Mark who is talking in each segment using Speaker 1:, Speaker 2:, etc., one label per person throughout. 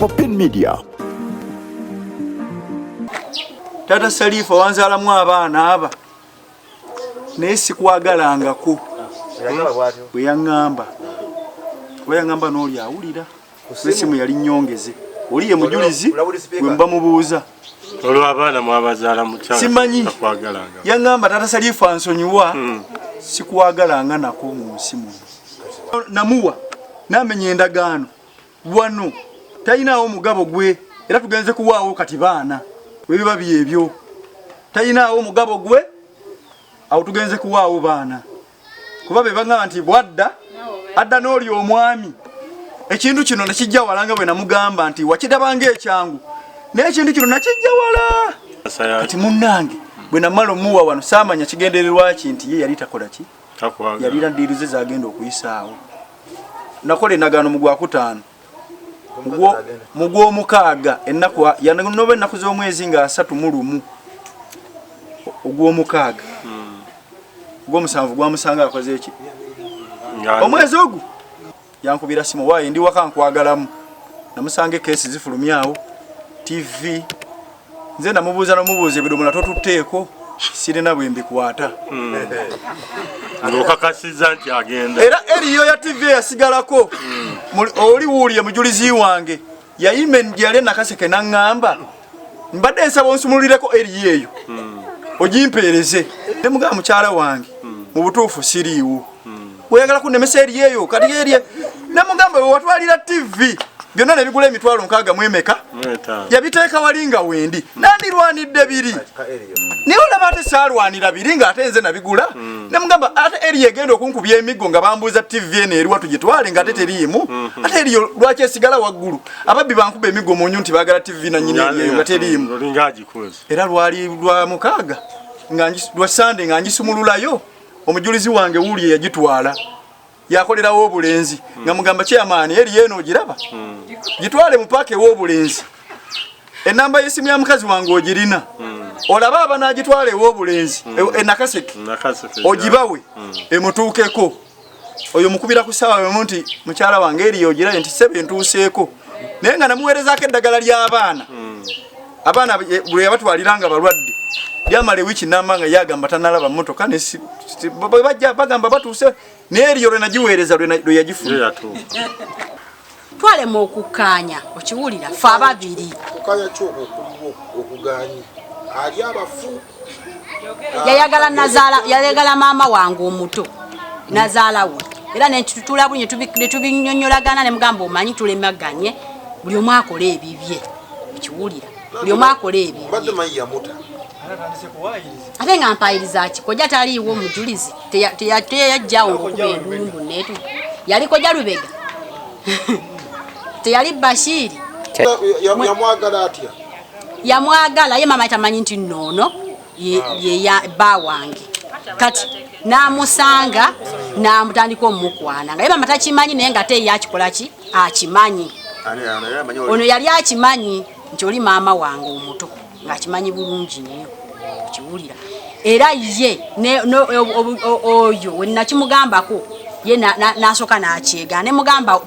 Speaker 1: Popin Media.
Speaker 2: Tata Salifa wanzalamu abaana aba naye sikwagalangako bwe yaŋŋamba n'oli awulira esimu yali nnyongeze oli ye mujulizi bwe mba mubuuza
Speaker 3: olw'abaana mwabazaala mukyala
Speaker 2: simanyi yaŋŋamba Tata Salifa ansonyiwa sikwagalanga nako mu nsi muno namuwa n'amenya endagaano wano talinawo mugabo gwe era tugenze kuwaawo kati baana webiba byebyo talinawo mugabo gwe awo tugenze kuwaawo baana kuba be baŋŋamba nti bwadda adda n'oli omwami ekintu kino nakijja wala nga bwe namugamba nti wakirabanga ekyangu naye ekintu kino nakijja wala kati munnange bwe namala omuwa wano saamanya kigendererwa ki nti ye yali takola ki yali naddiiruze zagenda okuyisaawo nakola endagaano mu Gwakutaano mu Gwomukaaga ennaku yanoba ennaku z'omwezi nga 31 Ogwomukaaga Ogwomusanvu gwamusanga akoze eki omwezi ogwo yankubira simu waaye ndi waka nkwagalamu namusanga keesi zifulumyawo TV nze namubuuza ebidomola totutteeko sirina bwe mbikwata
Speaker 3: ng'okakasizza nti agenda
Speaker 2: era eriyo ya TV yasigalako oli wuuliye mujulizi wange yayime yali nakaseke naŋŋamba mbadde nsaba onsumulireko eri eyo ogimpeereze ne mugamba mukyala wange mu butuufu siriiwo weyagala kunemesa eri eyo kati eri ne mugamba we watwalira TV byonna ne bigula emitwalo 60 yabiteeka wali nga wendi nandirwanidde biri naye olaba ate saalwanira biri ng'ate nze nabigula ne mugamba ate eri egenda okunkubya emiggo nga bambuuza TV eno eriwa tugitwale ng'ate teriimu ate eriyo lwaki esigala waggulu ababbi bankuba emiggo mu nju nti baagala TV nannyini eriyo nga teriimu era lwali lwa mukaaga lwa Sande nga ngisumululayo omujulizi wange wuuli yagitwala yakolerawo obulenzi nga mugamba chairman eri eno ogiraba gitwale mu paaka ew'obulenzi enamba y'essimu ya mukazi wange ogirina olaba abanagitwala ew'obulenzi enakaseke ogibawe emutuukeko oyo mukubira ku ssaawa emu nti mukyala wange eri ogiraye nti sebe ntuuseeko naye nga namuweerezaako eddagala ly'abaana abaana bwe yabatwaliranga balwadde lyamala ewiki n'amanga yagamba tanalaba mmotoka bajja bagamba batuuse naye eriyo lwe nagiweereza lwe yagifuna
Speaker 4: twalema okukkaanya okiwulira fe ababiri yayagala maama wange omuto nazaala we era netutula buli ne tubinnyonnyolagana ne mugamba omanyi tulemaganye buli omu akola ebibye okiwulira buli omu akola ebibye ate nga mpayiriza ki kojja taliiwo omujulizi teyajjawo ng'okuba endungu neetu yali kojja Lubega teyali Bashiri
Speaker 5: yamwagala atya
Speaker 4: yamwagala ye maama tamanyi nti noono ye bba wange kati n'amusanga n'amutandika omukwana nga ye maama takimanyi naye nga ate ye akikola ki akimanyi ono yali akimanyi nti oli maama wange omuto ng'akimanyi bulungi nnyo kiwulira era ye oyo we nakimugambako ye n'asooka n'akyega ne mugamba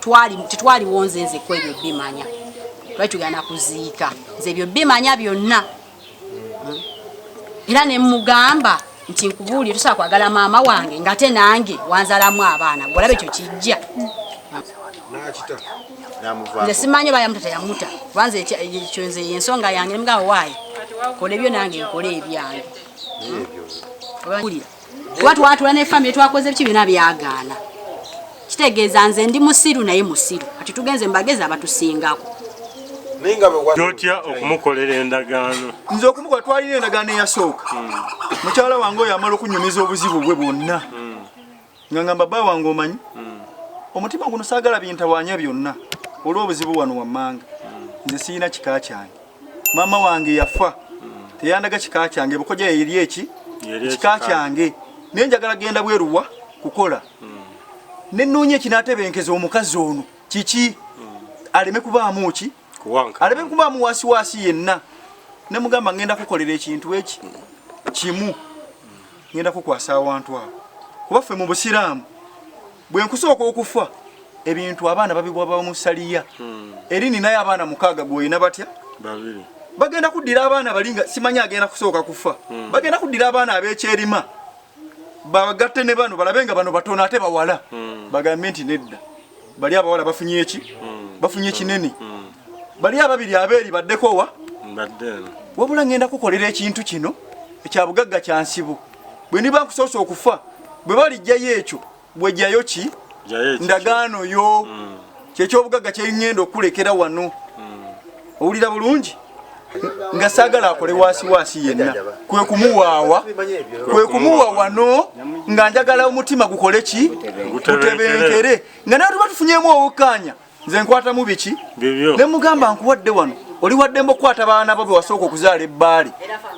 Speaker 4: titwaliwo nzenzeko ebyo bimanya twali tugenda kuziika nze ebyo bimanya byonna era ne mugamba nti nkubuulire tosobola kwagala maama wange ng'ate nange wanzalamu abaana olaba ekyo kijja nze simanyi oba yamuta teyamuta kubanza ekyo nze yensonga yange ne mugamba waayi kola ebyo nange nkola ebyange kuba twatula n'effamire twakoze biki byonna byagaana kitegeeza nze ndi musiru naye musiru kati tugenze mbagezi abatusingako
Speaker 3: otya okumukolera endagaano
Speaker 2: nze okumukola twalina endagaano eyasooka mukyala wange oyo amala okunyumiza obuzibu bwe bwonna nga ngamba bba wange omanyi omutima guno saagala bintawaanya byonna olw'obuzibu wano wammanga nze siyina kika kyange maama wange yafa teyandaga kika kyange bukojja eri eki kika kyange naye njagala genda bweruwa kukola nenoonya ekinaatebenkeza omukazi ono kiki aleme kubaamu ki aleme kubaamu waasiwaasi yenna ne mugamba ngenda kukolera ekintu eki kimu ngenda kukwasa awantu abo kuba ffe mu busiraamu bwe nkusooka okufa ebintu abaana babibwa bamusaliya eri ninayo abaana mukaaga gwoyina batya
Speaker 3: babiri
Speaker 2: bagenda kuddira abaana balinga simanya agenda kusooka kufa bagenda kuddira abaana ab'ekyerima bagatte ne bano balabenga bano batono ate bawala bagambe nti nedda bali abawala bafunye eki bafunye kinene bali ababiri abeeri baddeko wa wabula ngenda kukolera ekintu kino ekya bugagga kyansibu bwe niba nkusoosa okufa bwe balijjayo ekyo bwejjayo ki ndagaano yo kyekyobugagga kyengenda okulekera wano owulira bulungi nga saagala akole waasiwaasi yenna kwe kumuwa wano nga njagala omutima gukole ki gutebenkere nga naye tuba tufunyemu obukkaanya nze nkwatamu biki ne mugamba nkuwadde wano oli waddemba okukwata baana bo be wasooka okuzaala ebbaali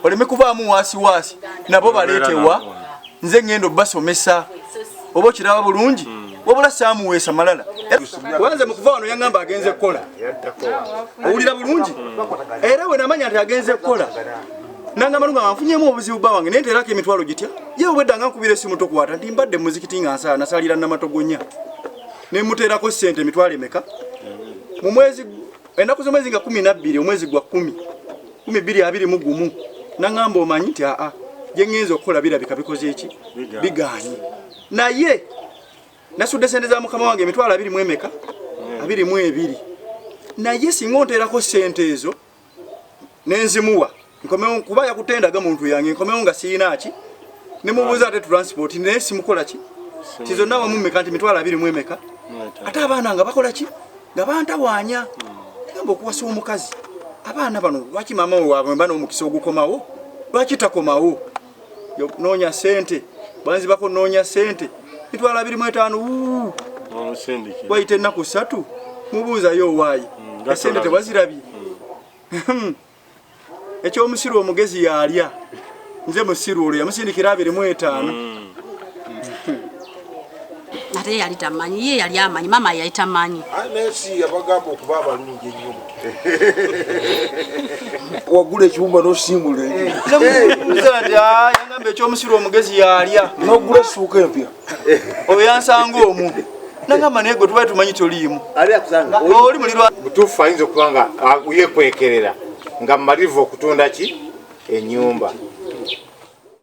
Speaker 2: oleme kuvaamu waasiwaasi nabo baleetewa nze ngenda obbasomesa oba okiraba bulungi wabula saamuweesa malala wanze mukuva wano yaŋŋamba agenze kukola owulira bulungi era we namanya nti agenze kukola nangamba nga banfunyemu obuzibu bba wange naye nteerako emitwalo gitya yewe bweddanga nkubira essimu tokwata nti mbadde muzikiti nga nsaala nasalira namatogonya ne muteerako ssente emitwalo emeka mu mwezi ennaku z'omwezi nga 12 omwezi gwa 1221 naŋŋamba omanyi nti aa gye ŋŋenza okukola birabika bikoze eki biganye naye nasudde sente za mukama wange emitwalo 20 emeka 22 naye singa onteerako sente ezo nenzimuwa nkomewo kuba yakutendaga muntu yange nkomewo nga siyina ki nemubuuza ate transport naye simukola ki tizonna wamu mmeka nti mitwalo 20 emeka ate abaana nga bakola ki nga bantawaanya gamba okuwasa omukazi abaana bano lwaki maama we waabwe mba n'omukisa ogukomawo lwaki takomawo noonya sente banzibako noonya sente mitwalo 25 wayita ennaku 3 mubuuzayo owaayi esente tewazirabye ekyomusiru omugezi yalya nze musiru olwo yamusindikira 25
Speaker 4: ate yali tamanyi ye yali amanyi mama yali tamanyi
Speaker 5: nesi abagamba okuba abalungi ennyo wagula ekiwumba n'osimbula
Speaker 2: yangamba ekyomusiru omugezi yalya
Speaker 5: n'ogula essuuka empya
Speaker 2: oyo yansanga omu nangamba naye gwe tubaye tumanyi toliimu oli mulirwa
Speaker 1: butuufu ayinza okuba nga yekwekerera nga mumalivu okutunda ki ennyumba